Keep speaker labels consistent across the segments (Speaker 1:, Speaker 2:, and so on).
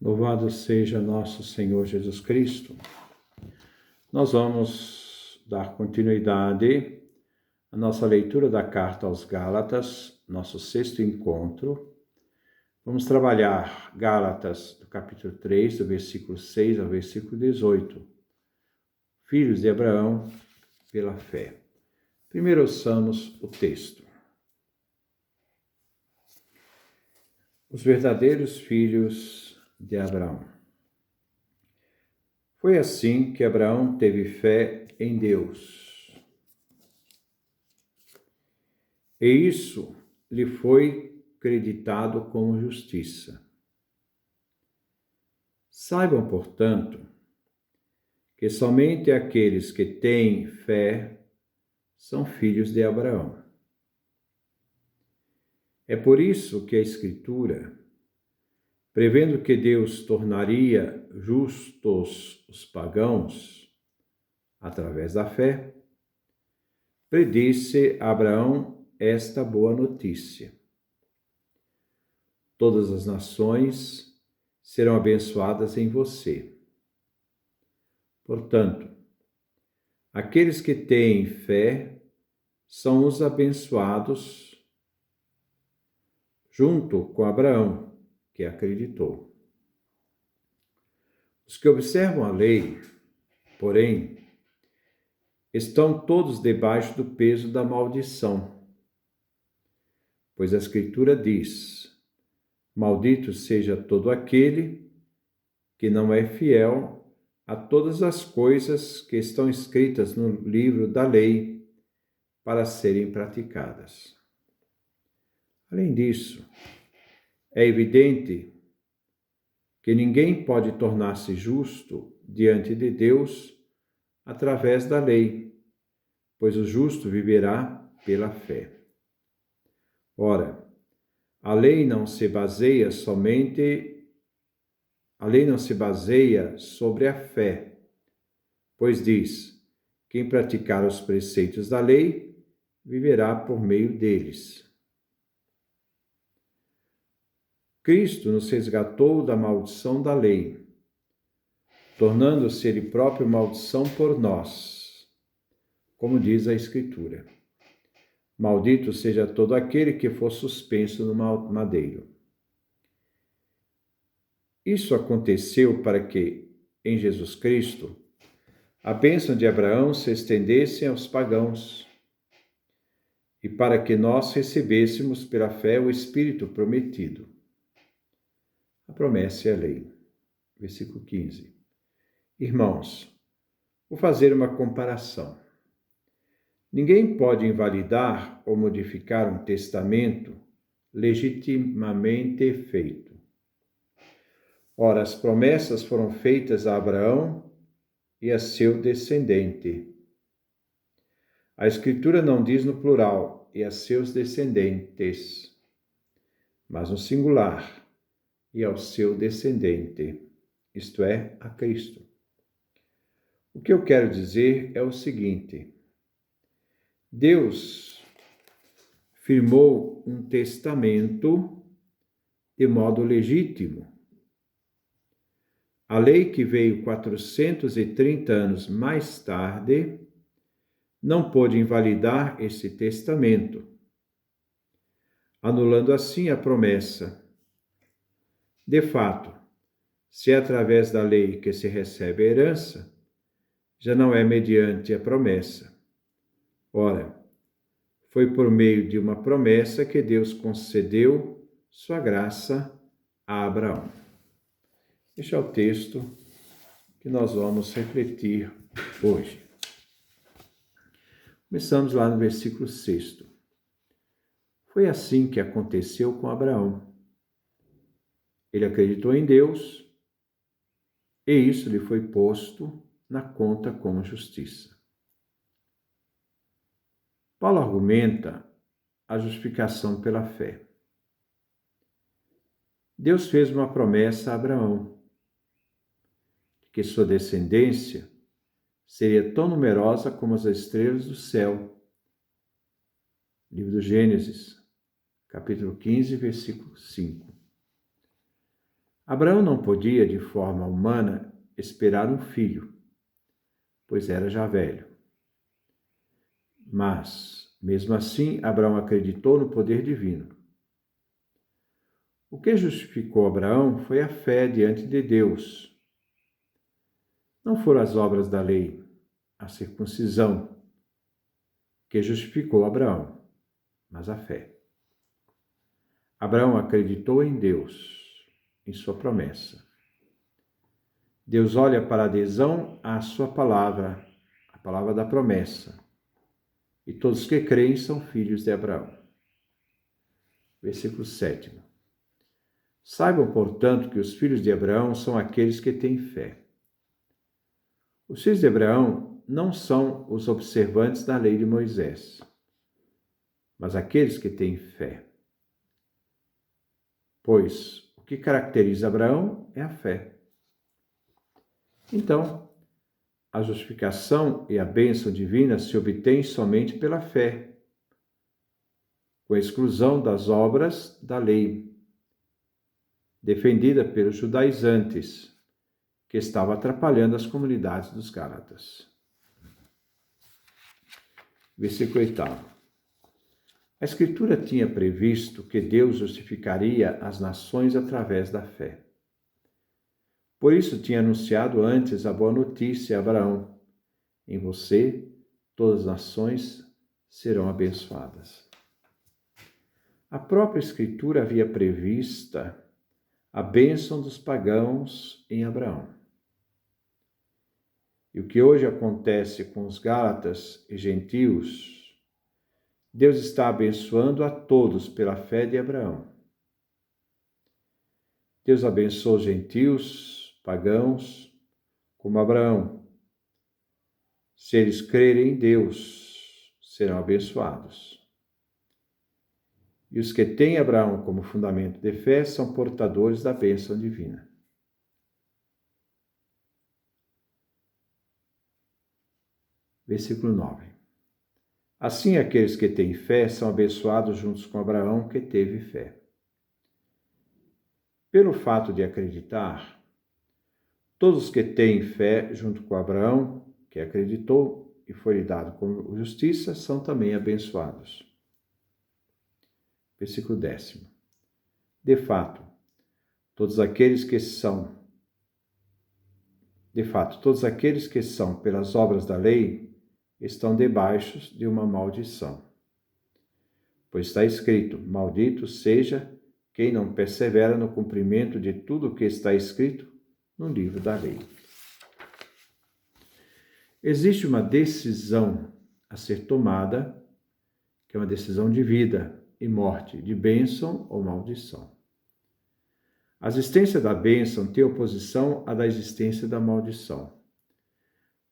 Speaker 1: Louvado seja nosso Senhor Jesus Cristo. Nós vamos dar continuidade à nossa leitura da carta aos Gálatas, nosso sexto encontro. Vamos trabalhar Gálatas, do capítulo 3, do versículo 6 ao versículo 18. Filhos de Abraão pela fé. Primeiro ouçamos o texto. Os verdadeiros filhos de Abraão. Foi assim que Abraão teve fé em Deus. E isso lhe foi creditado como justiça. Saibam, portanto, que somente aqueles que têm fé são filhos de Abraão. É por isso que a Escritura, prevendo que Deus tornaria justos os pagãos através da fé, predisse a Abraão esta boa notícia: todas as nações serão abençoadas em você. Portanto, aqueles que têm fé são os abençoados junto com Abraão, que acreditou. Os que observam a lei, porém, estão todos debaixo do peso da maldição. Pois a Escritura diz: maldito seja todo aquele que não é fiel a todas as coisas que estão escritas no livro da lei para serem praticadas. Além disso, é evidente que ninguém pode tornar-se justo diante de Deus através da lei, pois o justo viverá pela fé. Ora, a lei não se baseia sobre a fé, pois diz: quem praticar os preceitos da lei viverá por meio deles. Cristo nos resgatou da maldição da lei, tornando-se Ele próprio maldição por nós, como diz a Escritura: maldito seja todo aquele que for suspenso no madeiro. Isso aconteceu para que, em Jesus Cristo, a bênção de Abraão se estendesse aos pagãos e para que nós recebêssemos pela fé o Espírito prometido. A promessa é a lei. Versículo 15. Irmãos, vou fazer uma comparação. Ninguém pode invalidar ou modificar um testamento legitimamente feito. Ora, as promessas foram feitas a Abraão e a seu descendente. A Escritura não diz no plural, e a seus descendentes, mas no singular, e ao seu descendente, isto é, a Cristo. O que eu quero dizer é o seguinte: Deus firmou um testamento de modo legítimo. A lei que veio 430 anos mais tarde não pôde invalidar esse testamento, anulando assim a promessa. De fato, se é através da lei que se recebe a herança, já não é mediante a promessa. Ora, foi por meio de uma promessa que Deus concedeu sua graça a Abraão. Este é o texto que nós vamos refletir hoje. Começamos lá no versículo 6. Foi assim que aconteceu com Abraão. Ele acreditou em Deus e isso lhe foi posto na conta como justiça. Paulo argumenta a justificação pela fé. Deus fez uma promessa a Abraão, que sua descendência seria tão numerosa como as estrelas do céu. Livro do Gênesis, capítulo 15, versículo 5. Abraão não podia, de forma humana, esperar um filho, pois era já velho. Mas, mesmo assim, Abraão acreditou no poder divino. O que justificou Abraão foi a fé diante de Deus. Não foram as obras da lei, a circuncisão, que justificou Abraão, mas a fé. Abraão acreditou em Deus, em sua promessa. Deus olha para a adesão à sua palavra, a palavra da promessa. E todos que creem são filhos de Abraão. Versículo 7. Saibam, portanto, que os filhos de Abraão são aqueles que têm fé. Os filhos de Abraão não são os observantes da lei de Moisés, mas aqueles que têm fé. Pois o que caracteriza Abraão é a fé. Então, a justificação e a bênção divina se obtêm somente pela fé, com exclusão das obras da lei, defendida pelos judaizantes, que estava atrapalhando as comunidades dos Gálatas. Versículo 8. A Escritura tinha previsto que Deus justificaria as nações através da fé. Por isso tinha anunciado antes a boa notícia a Abraão: em você todas as nações serão abençoadas. A própria Escritura havia prevista a bênção dos pagãos em Abraão. E o que hoje acontece com os Gálatas e gentios, Deus está abençoando a todos pela fé de Abraão. Deus abençoa os gentios, pagãos, como Abraão. Se eles crerem em Deus, serão abençoados. E os que têm Abraão como fundamento de fé são portadores da bênção divina. Versículo 9. Assim, aqueles que têm fé são abençoados juntos com Abraão, que teve fé. Pelo fato de acreditar, todos os que têm fé junto com Abraão, que acreditou e foi-lhe dado como justiça, são também abençoados. Versículo 10. De fato, todos aqueles que são pelas obras da lei estão debaixo de uma maldição. Pois está escrito: maldito seja quem não persevera no cumprimento de tudo o que está escrito no livro da lei. Existe uma decisão a ser tomada, que é uma decisão de vida e morte, de bênção ou maldição. A existência da bênção tem oposição à da existência da maldição,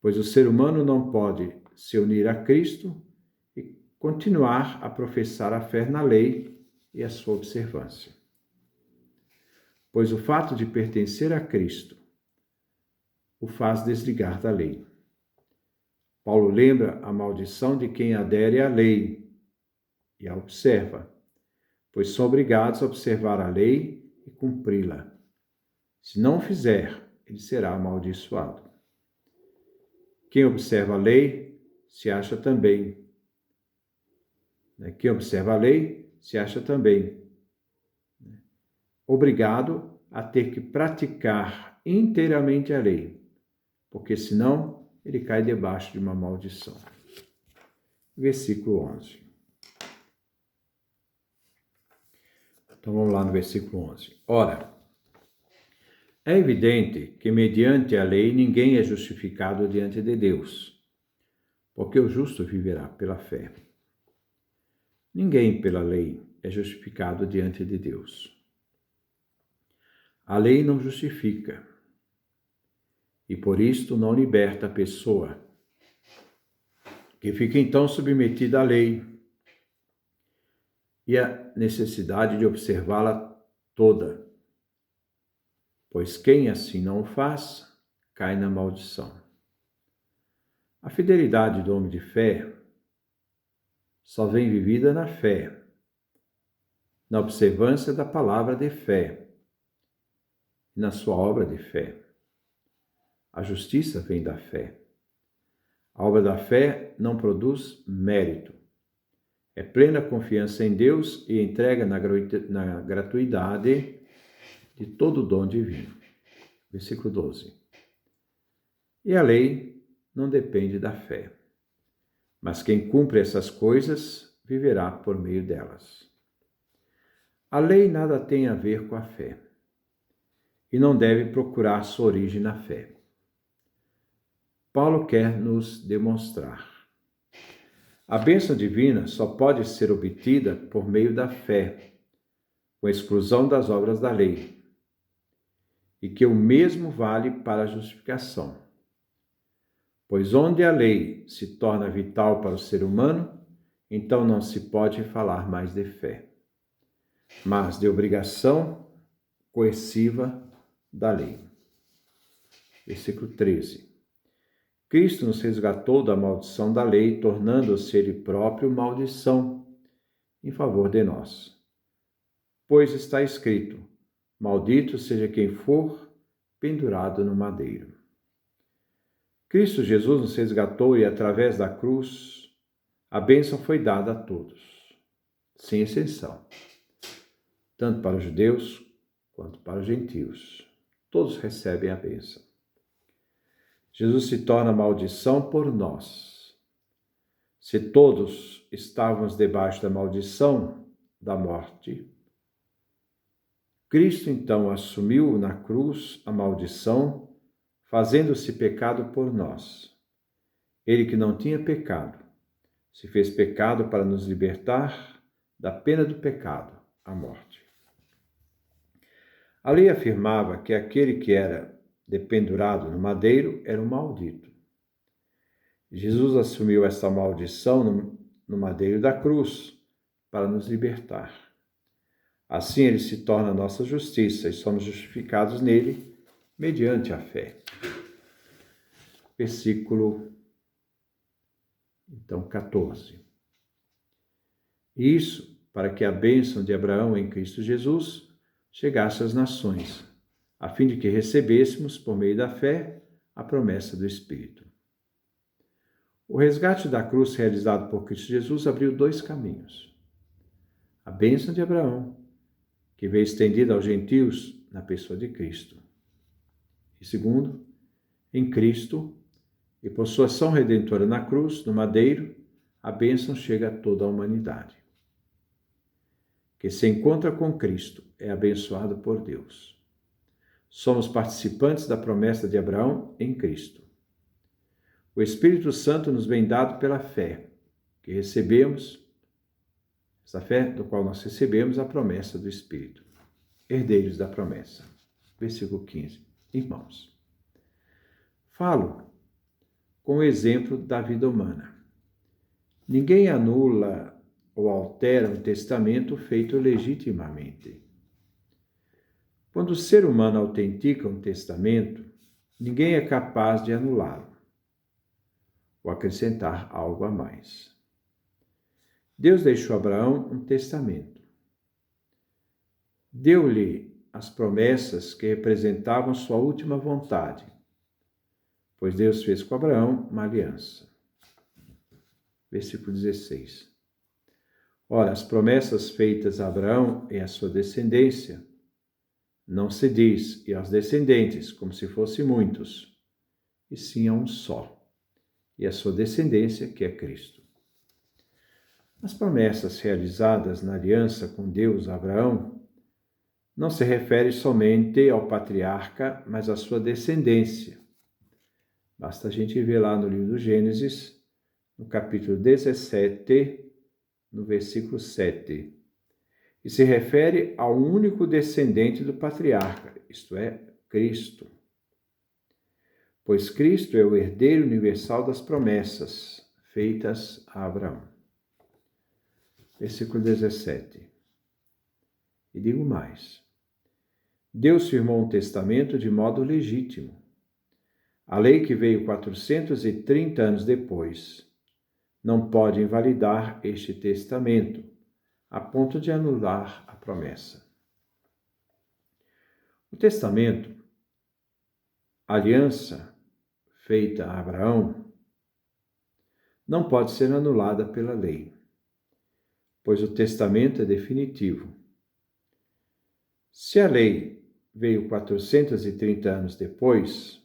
Speaker 1: pois o ser humano não pode se unir a Cristo e continuar a professar a fé na lei e a sua observância. Pois o fato de pertencer a Cristo o faz desligar da lei. Paulo lembra a maldição de quem adere à lei e a observa, pois são obrigados a observar a lei e cumpri-la. Se não o fizer, ele será amaldiçoado. Quem observa a lei se acha também. Quem observa a lei se acha também obrigado a ter que praticar inteiramente a lei, porque senão ele cai debaixo de uma maldição. Versículo 11. Então vamos lá no versículo 11. Ora, é evidente que mediante a lei ninguém é justificado diante de Deus, porque o justo viverá pela fé. Ninguém pela lei é justificado diante de Deus. A lei não justifica, e por isto não liberta a pessoa, que fica então submetida à lei e à necessidade de observá-la toda, pois quem assim não o faz, cai na maldição. A fidelidade do homem de fé só vem vivida na fé, na observância da palavra de fé, e na sua obra de fé. A justiça vem da fé. A obra da fé não produz mérito. É plena confiança em Deus e entrega na gratuidade de todo o dom divino. Versículo 12. E a lei não depende da fé, mas quem cumpre essas coisas viverá por meio delas. A lei nada tem a ver com a fé e não deve procurar sua origem na fé. Paulo quer nos demonstrar. A bênção divina só pode ser obtida por meio da fé, com exclusão das obras da lei, e que o mesmo vale para a justificação. Pois onde a lei se torna vital para o ser humano, então não se pode falar mais de fé, mas de obrigação coerciva da lei. Versículo 13. Cristo nos resgatou da maldição da lei, tornando-se Ele próprio maldição em favor de nós. Pois está escrito: maldito seja quem for pendurado no madeiro. Cristo Jesus nos resgatou e, através da cruz, a bênção foi dada a todos, sem exceção, tanto para os judeus quanto para os gentios. Todos recebem a bênção. Jesus se torna maldição por nós. Se todos estávamos debaixo da maldição da morte, Cristo então assumiu na cruz a maldição, fazendo-se pecado por nós. Ele que não tinha pecado, se fez pecado para nos libertar da pena do pecado, a morte. A lei afirmava que aquele que era dependurado no madeiro era um maldito. Jesus assumiu esta maldição no madeiro da cruz para nos libertar. Assim ele se torna a nossa justiça e somos justificados nele mediante a fé. Versículo 14. Isso para que a bênção de Abraão em Cristo Jesus chegasse às nações, a fim de que recebêssemos, por meio da fé, a promessa do Espírito. O resgate da cruz realizado por Cristo Jesus abriu dois caminhos. A bênção de Abraão, que veio estendida aos gentios na pessoa de Cristo. E segundo, em Cristo, e por sua ação redentora na cruz, no madeiro, a bênção chega a toda a humanidade. Que se encontra com Cristo é abençoado por Deus. Somos participantes da promessa de Abraão em Cristo. O Espírito Santo nos vem dado pela fé que recebemos, essa fé do qual nós recebemos a promessa do Espírito. Herdeiros da promessa. Versículo 15. Irmãos, falo com o exemplo da vida humana. Ninguém anula ou altera um testamento feito legitimamente. Quando o ser humano autentica um testamento, ninguém é capaz de anulá-lo ou acrescentar algo a mais. Deus deixou a Abraão um testamento. Deu-lhe as promessas que representavam sua última vontade, pois Deus fez com Abraão uma aliança. Versículo 16. Ora, as promessas feitas a Abraão e à sua descendência, não se diz e aos descendentes, como se fossem muitos, e sim a um só, e a sua descendência, que é Cristo. As promessas realizadas na aliança com Deus a Abraão não se refere somente ao patriarca, mas à sua descendência. Basta a gente ver lá no livro do Gênesis, no capítulo 17, no versículo 7. E se refere ao único descendente do patriarca, isto é, Cristo. Pois Cristo é o herdeiro universal das promessas feitas a Abraão. Versículo 17. E digo mais. Deus firmou um testamento de modo legítimo. A lei que veio 430 anos depois não pode invalidar este testamento, a ponto de anular a promessa. O testamento, a aliança feita a Abraão, não pode ser anulada pela lei, pois o testamento é definitivo. Se a lei veio 430 anos depois,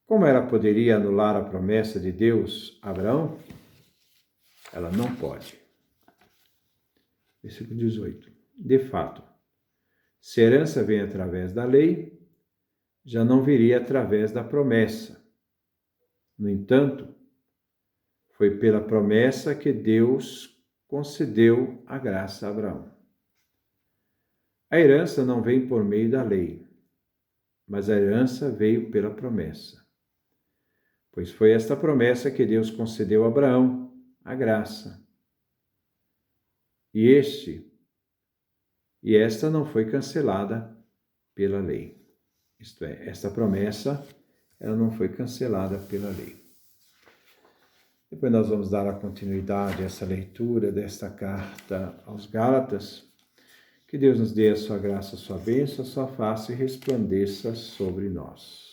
Speaker 1: como ela poderia anular a promessa de Deus a Abraão? Ela não pode. Versículo 18. De fato, se a herança vem através da lei, já não viria através da promessa. No entanto, foi pela promessa que Deus concedeu a graça a Abraão. A herança não vem por meio da lei, mas a herança veio pela promessa. Pois foi esta promessa que Deus concedeu a Abraão, a graça. E esta não foi cancelada pela lei. Isto é, esta promessa, ela não foi cancelada pela lei. Depois nós vamos dar a continuidade a essa leitura desta carta aos Gálatas. Que Deus nos dê a sua graça, a sua bênção, a sua face resplandeça sobre nós.